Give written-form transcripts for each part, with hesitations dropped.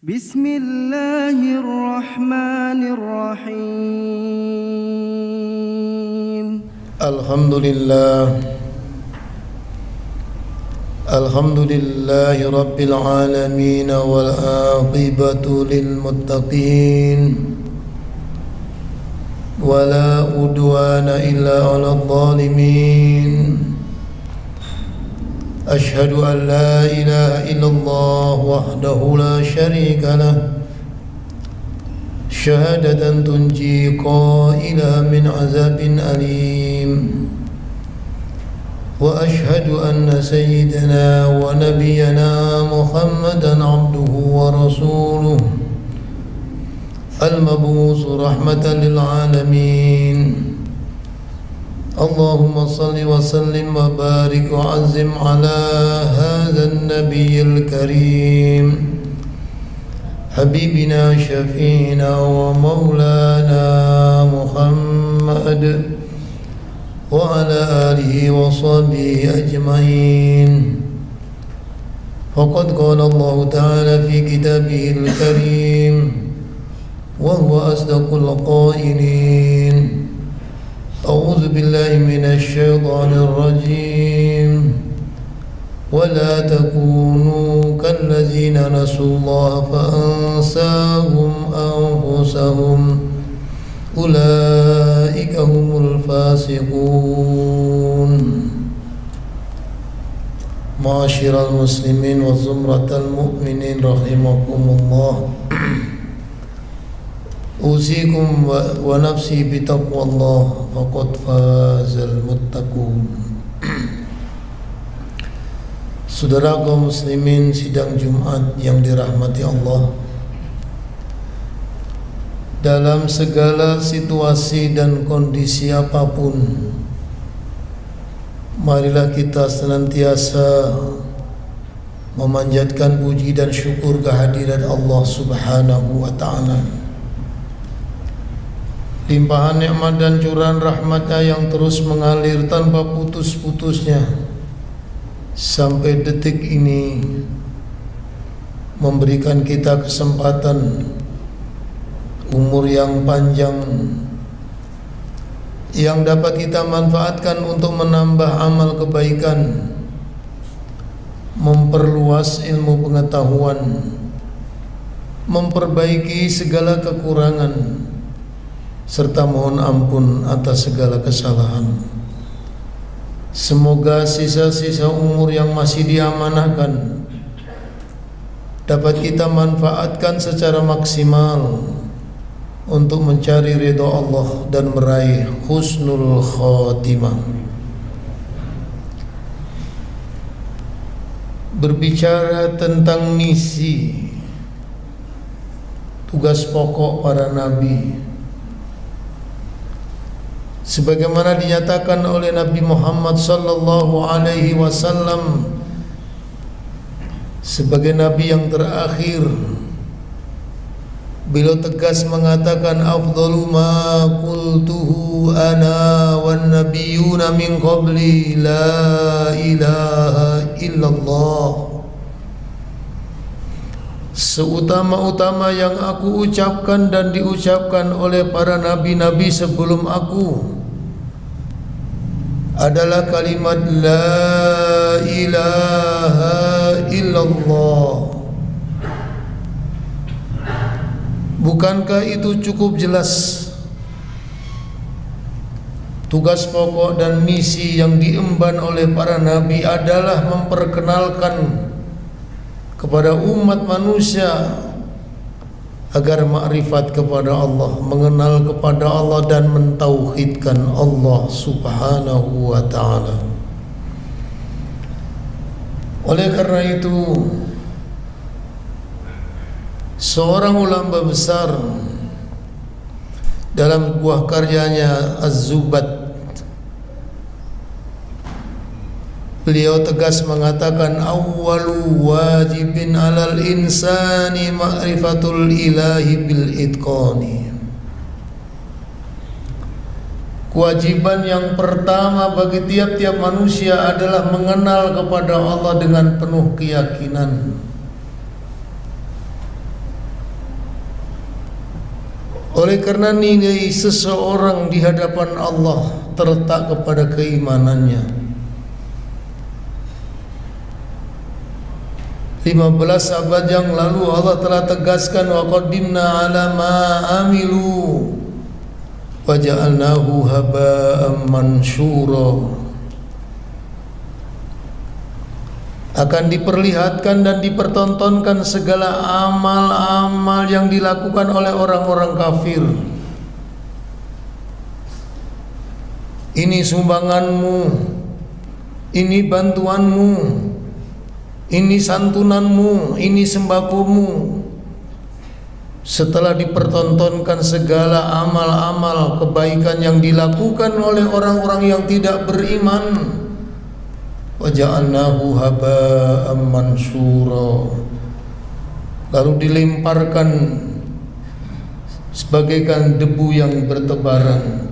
Bismillahirrahmanirrahim. Alhamdulillahi Rabbil Alamin wal aqibatu lil muttaqin wala udwana illa 'alal zalimin. Ashhadu an la ilaha illallah wahdahu la syarika lah, syahadatan tunji qailaha min azabin alim. Wa ashhadu anna sayyidana wa nabiyyana Muhammadan abduhu wa rasuluh, al-mab'uts rahmatan lil alamin. Allahumma salli wa sallim wa barik wa azim ala hadzal nabiyil karim, habibina syafiina wa maulana Muhammad wa ala alihi wa sahbihi ajma'in. Faqad qala Allah ta'ala fi kitabihil karim wa huwa asdaqul qailin. A'udzu billahi minasy syaithanir rajim. Wa la takunu kallazina nasullaha fa ansahum anfusahum, ulaika humul fasiqun. Ma'asyiral muslimin wa zumratal mu'minin rahimakumullah. Usikum wa nafsi bitaqwallah, faqad fazal muttaqun. Saudara kaum muslimin sidang Jumat yang dirahmati Allah, dalam segala situasi dan kondisi apapun, marilah kita senantiasa memanjatkan puji dan syukur kehadirat Allah Subhanahu wa ta'ala. Limpahan nikmat dan curahan rahmat-Nya yang terus mengalir tanpa putus-putusnya sampai detik ini, memberikan kita kesempatan umur yang panjang yang dapat kita manfaatkan untuk menambah amal kebaikan, memperluas ilmu pengetahuan, memperbaiki segala kekurangan, serta mohon ampun atas segala kesalahan. Semoga sisa-sisa umur yang masih diamanahkan dapat kita manfaatkan secara maksimal untuk mencari ridha Allah dan meraih husnul khatimah. Berbicara tentang misi, tugas pokok para nabi, sebagaimana dinyatakan oleh Nabi Muhammad sallallahu alaihi wasallam sebagai nabi yang terakhir, beliau tegas mengatakan, afdalu ma qultuhu ana wan nabiyyuna min qabli la ilaha illallah. Seutama-utama yang aku ucapkan dan diucapkan oleh para nabi-nabi sebelum aku adalah kalimat la ilaha illallah. Bukankah itu cukup jelas? Tugas pokok dan misi yang diemban oleh para nabi adalah memperkenalkan kepada umat manusia agar makrifat kepada Allah, mengenal kepada Allah dan mentauhidkan Allah Subhanahu wa ta'ala. Oleh karena itu, seorang ulama besar dalam buah karyanya Az-Zubat, beliau tegas mengatakan, awwalu wajibin alal insani ma'rifatul ilahi bil itqani. Kewajiban yang pertama bagi tiap-tiap manusia adalah mengenal kepada Allah dengan penuh keyakinan. Oleh karena nilai seseorang di hadapan Allah terletak kepada keimanannya. 15 abad yang lalu Allah telah tegaskan, wa qaddimna ala ma amilu wa ja'alnahu haba'an mansyura. Akan diperlihatkan dan dipertontonkan segala amal-amal yang dilakukan oleh orang-orang kafir. Ini sumbanganmu, ini bantuanmu, ini santunanmu, ini sembakomu. Setelah dipertontonkan segala amal-amal kebaikan yang dilakukan oleh orang-orang yang tidak beriman, wa ja'alnahu haba'an mansura, lalu dilemparkan sebagaikan debu yang bertebaran,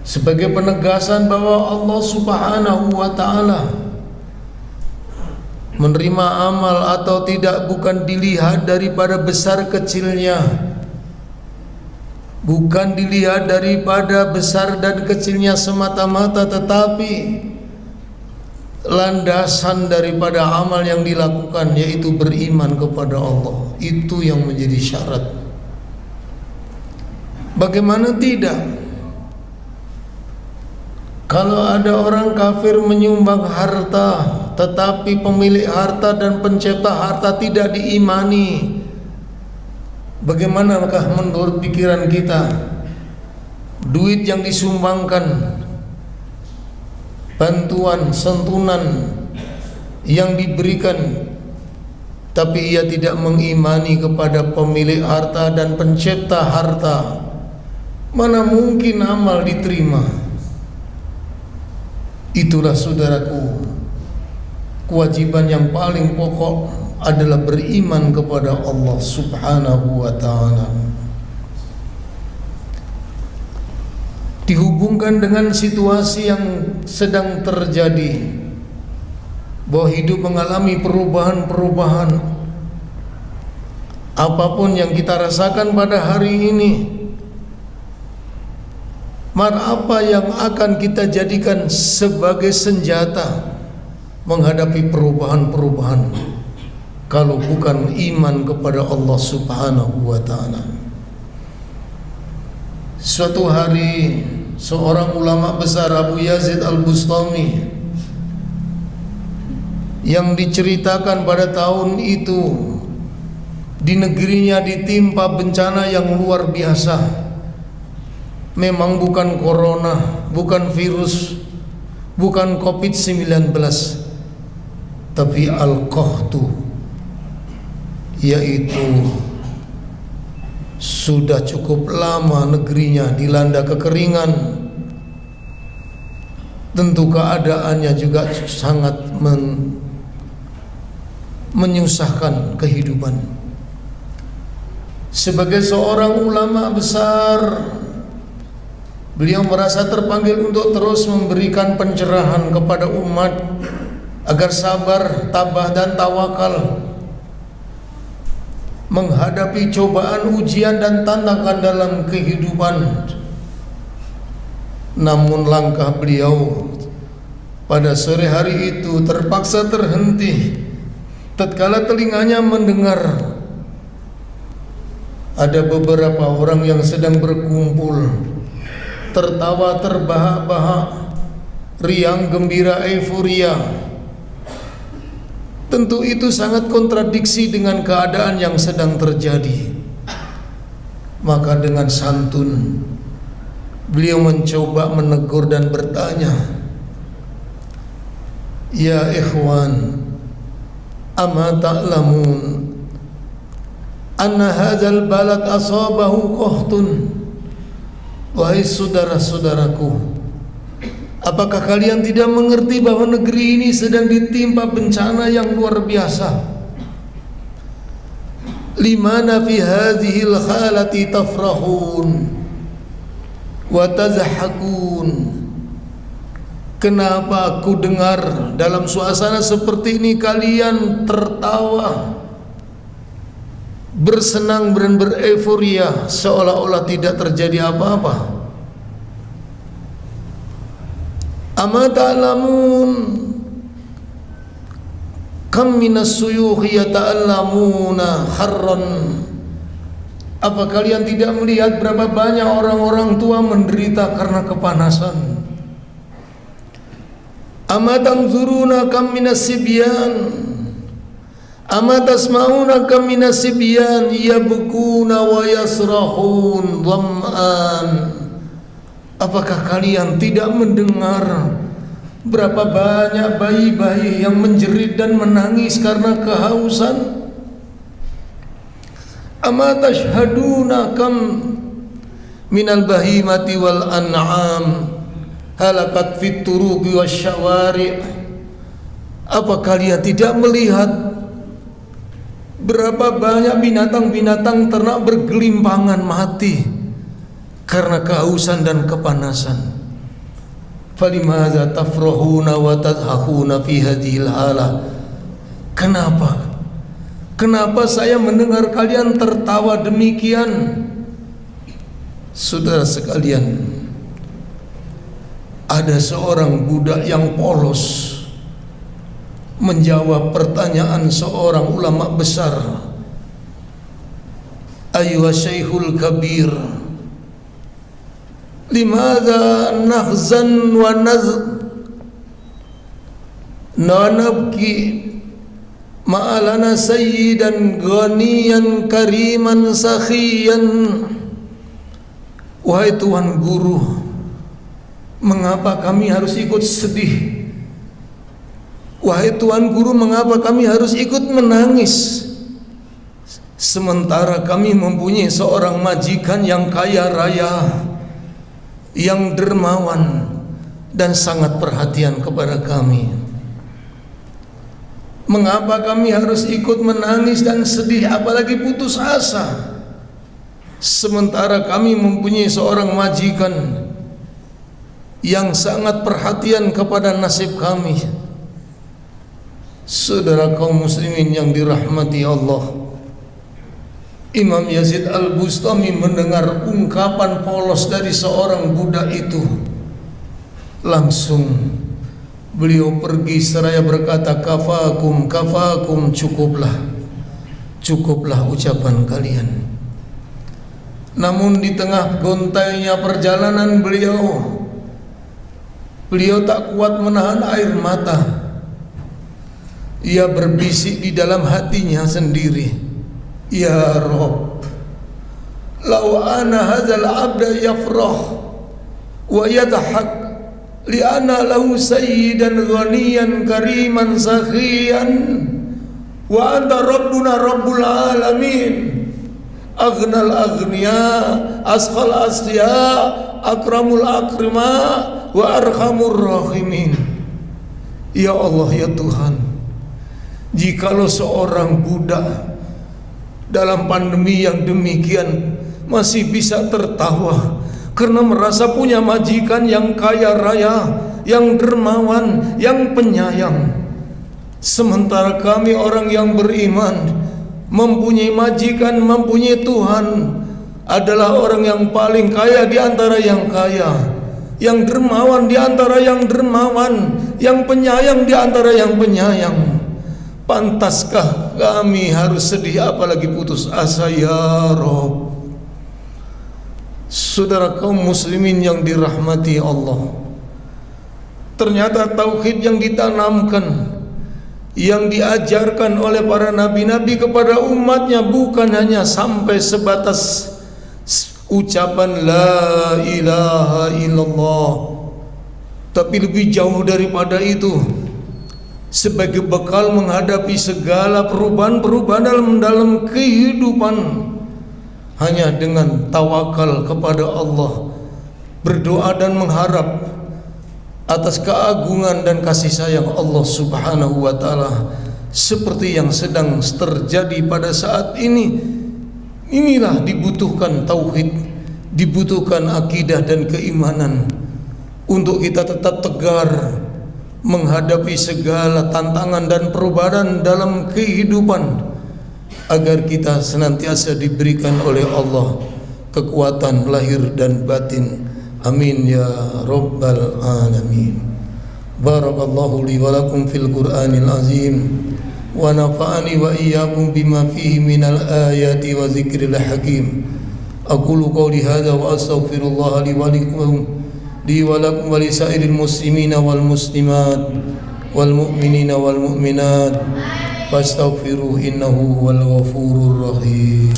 sebagai penegasan bahwa Allah Subhanahu wa ta'ala menerima amal atau tidak bukan dilihat daripada besar kecilnya, bukan dilihat daripada besar dan kecilnya semata-mata, tetapi landasan daripada amal yang dilakukan, yaitu beriman kepada Allah. Itu yang menjadi syarat. Bagaimana tidak? Kalau ada orang kafir menyumbang harta, tetapi pemilik harta dan pencipta harta tidak diimani, bagaimanakah menurut pikiran kita? Duit yang disumbangkan, bantuan, santunan yang diberikan, tapi ia tidak mengimani kepada pemilik harta dan pencipta harta, mana mungkin amal diterima? Itulah saudaraku, kewajiban yang paling pokok adalah beriman kepada Allah Subhanahu wa ta'ala. Dihubungkan dengan situasi yang sedang terjadi, bahwa hidup mengalami perubahan-perubahan. Apapun yang kita rasakan pada hari ini, maka apa yang akan kita jadikan sebagai senjata menghadapi perubahan-perubahan kalau bukan iman kepada Allah Subhanahu wa ta'ala? Suatu hari seorang ulama besar, Abu Yazid Al-Bustami, yang diceritakan pada tahun itu di negerinya ditimpa bencana yang luar biasa. Memang bukan corona, bukan virus, bukan COVID-19, tapi al-qahtu, yaitu sudah cukup lama negerinya dilanda kekeringan. Tentu keadaannya juga sangat menyusahkan kehidupan. Sebagai seorang ulama besar, beliau merasa terpanggil untuk terus memberikan pencerahan kepada umat agar sabar, tabah dan tawakal menghadapi cobaan, ujian dan tantangan dalam kehidupan. Namun langkah beliau pada sore hari itu terpaksa terhenti tatkala telinganya mendengar ada beberapa orang yang sedang berkumpul, tertawa terbahak-bahak, riang gembira, euforia. Tentu itu sangat kontradiksi dengan keadaan yang sedang terjadi. Maka dengan santun beliau mencoba menegur dan bertanya, "Ya ikhwan, ama ta'lamun anna hadzal balad asabahu qahtun?" Wahai saudara-saudaraku, apakah kalian tidak mengerti bahwa negeri ini sedang ditimpa bencana yang luar biasa? Limana fi hadhil khalati tafrahun wa tazhakun. Kenapa aku dengar dalam suasana seperti ini kalian tertawa bersenang dan bereforia seolah-olah tidak terjadi apa-apa. Ama ta'lamun kam minas suyukhi yata'allamuna kharran. Apa kalian tidak melihat berapa banyak orang-orang tua menderita karena kepanasan? Ama tanzuruna kam minas sibyan, ama tasma'una kam minas sibyan yabkuna wa yasrahun dham'an. Apakah kalian tidak mendengar berapa banyak bayi-bayi yang menjerit dan menangis karena kehausan? Ama tashhaduna kam minal bahimati wal an'am halakat fit turuqi wasyawari'. Apa kalian tidak melihat berapa banyak binatang-binatang ternak bergelimpangan mati karena kehausan dan kepanasan? Falimadza tafrahuna wa tadhakuna fi hadhil halah. Kenapa saya mendengar kalian tertawa demikian? Saudara sekalian, ada seorang budak yang polos menjawab pertanyaan seorang ulama besar. Ayyuha syaikhul kabir, limadza nahzan wa nabki ma'alana sayyidan ghaniyan kariman sakhiyan. Wahai Tuan Guru, mengapa kami harus ikut sedih? Wahai Tuan Guru, mengapa kami harus ikut menangis? Sementara kami mempunyai seorang majikan yang kaya raya, yang dermawan dan sangat perhatian kepada kami. Mengapa kami harus ikut menangis dan sedih, apalagi putus asa, sementara kami mempunyai seorang majikan yang sangat perhatian kepada nasib kami? Saudara kaum muslimin yang dirahmati Allah, Imam Yazid Al-Bustami mendengar ungkapan polos dari seorang budak itu. Langsung beliau pergi seraya berkata, kafakum, cukuplah ucapan kalian. Namun di tengah gontainya perjalanan beliau tak kuat menahan air mata. Ia berbisik di dalam hatinya sendiri, ya Rabb, lau ana hadzal abda yafrah wa yadhak li'ana lahu sayyidan ghaniyan kariman sakhiyan wa anta rabbuna rabbul alamin aghnal aghniya asqal asya akramul akrima wa arhamur rahimin. Ya Allah, ya Tuhan, jikalau seorang budak dalam pandemi yang demikian masih bisa tertawa karena merasa punya majikan yang kaya raya, yang dermawan, yang penyayang, sementara kami orang yang beriman mempunyai majikan, mempunyai Tuhan, adalah orang yang paling kaya di antara yang kaya, yang dermawan di antara yang dermawan, yang penyayang di antara yang penyayang. Pantaskah kami harus sedih apalagi putus asa, ya Rabb? Saudara kaum muslimin yang dirahmati Allah, ternyata tauhid yang ditanamkan, yang diajarkan oleh para nabi-nabi kepada umatnya bukan hanya sampai sebatas ucapan la ilaha illallah, tapi lebih jauh daripada itu, sebagai bekal menghadapi segala perubahan-perubahan dalam kehidupan. Hanya dengan tawakal kepada Allah, berdoa dan mengharap atas keagungan dan kasih sayang Allah Subhanahu wa ta'ala, seperti yang sedang terjadi pada saat ini. Inilah dibutuhkan tauhid, dibutuhkan akidah dan keimanan untuk kita tetap tegar menghadapi segala tantangan dan perubahan dalam kehidupan. agar kita senantiasa diberikan oleh Allah kekuatan lahir dan batin. Amin ya rabbal alamin. Barakallahu li wa lakum fil Qur'anil azim wa nafa'ani wa iyyakum bima fihi minal ayati wa zikril hakim. Aqulu qawli hadza wa astaghfirullah li wa lakum wa lisairil muslimina wal muslimat wal mu'minina wal mu'minat fastaghfiruhu innahu huwal ghafurur rahim.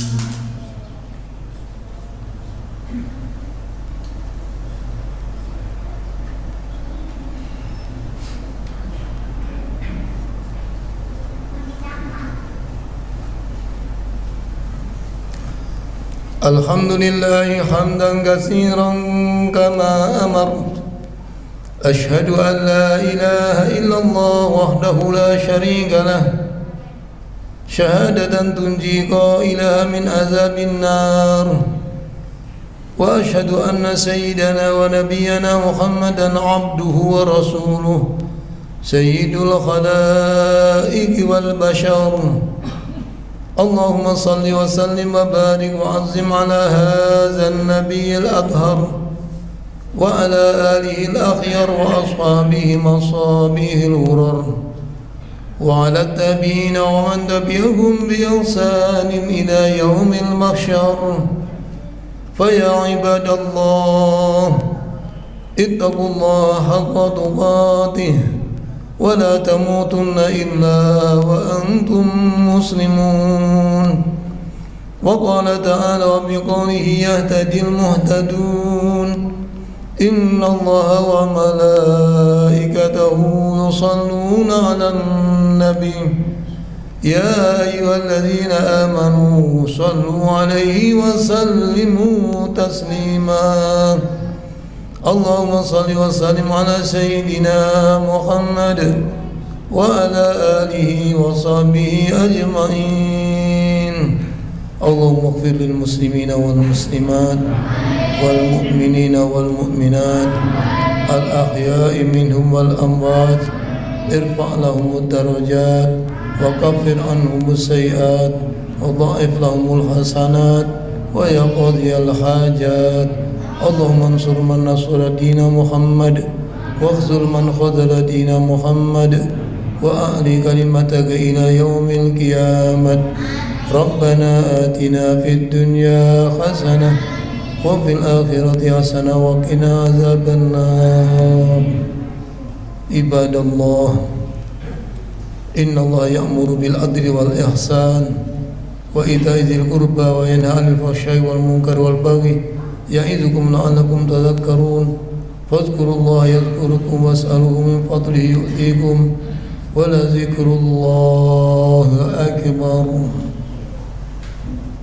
Alhamdulillahi hamdan katsiran kama amar. Ashhadu an la ilaha illallah wahdahu la syarika lah. Syahadatan tunji qailaha min azabin nar. Wa ashhadu anna sayyidana wa nabiyyana Muhammadan abduhu wa rasuluh sayyidul khalaiqi wal bashar. Allahumma salli wa sallim wa barik wa azim ala hadha an-nabiy al-adhar wa ala alihi al-akhyar wa ashabihi masabihi al-ghurar wa ala at-tabi'in wa man tabi'ahum bi ihsan ila yawm al-mahsyar. Fa ya ibadallah ittaqullaha haqqa tuqatih ولا تموتن إلا وأنتم مسلمون. وقال تعالى بقوله يهتدي المهتدون إن الله وملائكته يصلون على النبي يا أيها الذين آمنوا صلوا عليه وسلموا تسليما. اللهم صل وسلم على سيدنا محمد وعلى آله وصحبه أجمعين. اللهم اغفر للمسلمين والمسلمات والمؤمنين والمؤمنات الأحياء منهم والأموات. ارفع لهم الدرجات وكفر عنهم السيئات وضاعف لهم الحسنات ويا قاضي الحاجات. اللهم انصر من نصر دين محمد واخذل من خذل دين محمد وأعلي كلمتك إلى يوم القيامة. ربنا آتنا في الدنيا حسنة وفي الآخرة حسنة وقنا عذاب النار. عباد الله إن الله يأمر بالعدل والإحسان وإيتاء ذي القربى وينهى عن الفحشاء والمنكر والبغي يعظكم لعلكم تذكرون. فاذكروا الله يذكركم واسألوه من فضله يؤتيكم ولذكر الله أكبر.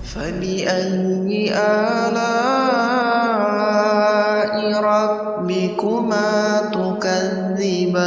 فبأي آلاء ربكما تكذبان